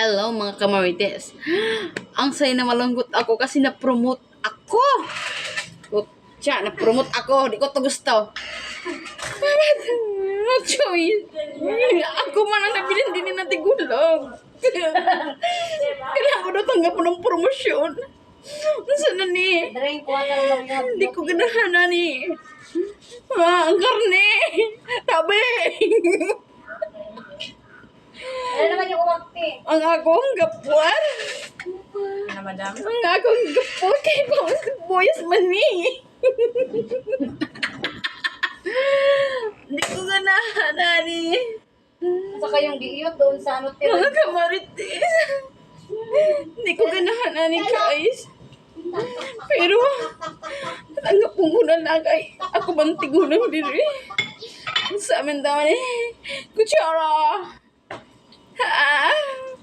Hello mga kamarites. Ang saya na malungkot ako kasi na-promote ako. Kutya, na-promote ako. Di ko to gusto. No choice. Ako man ang nabilin din na tigulong. Kailangan ko na tanggap ko ng promosyon. Sana ni? Hindi ko ganahan na ni. Ang karne. Tabi. Ano naman yung umakti? Ang akong gapuan. Ano, madam? Ang akong gapuan. Kaya ko boyas man ni. Hindi ko ganahan na ni. Saka yung diiyot doon sa ano tira. Mga kamarites. Hindi ko ganahan na ni guys. Pero, tanggap ko muna na kay ako bang tigulang diri. Sa amin daw ni Kutsara. Ha?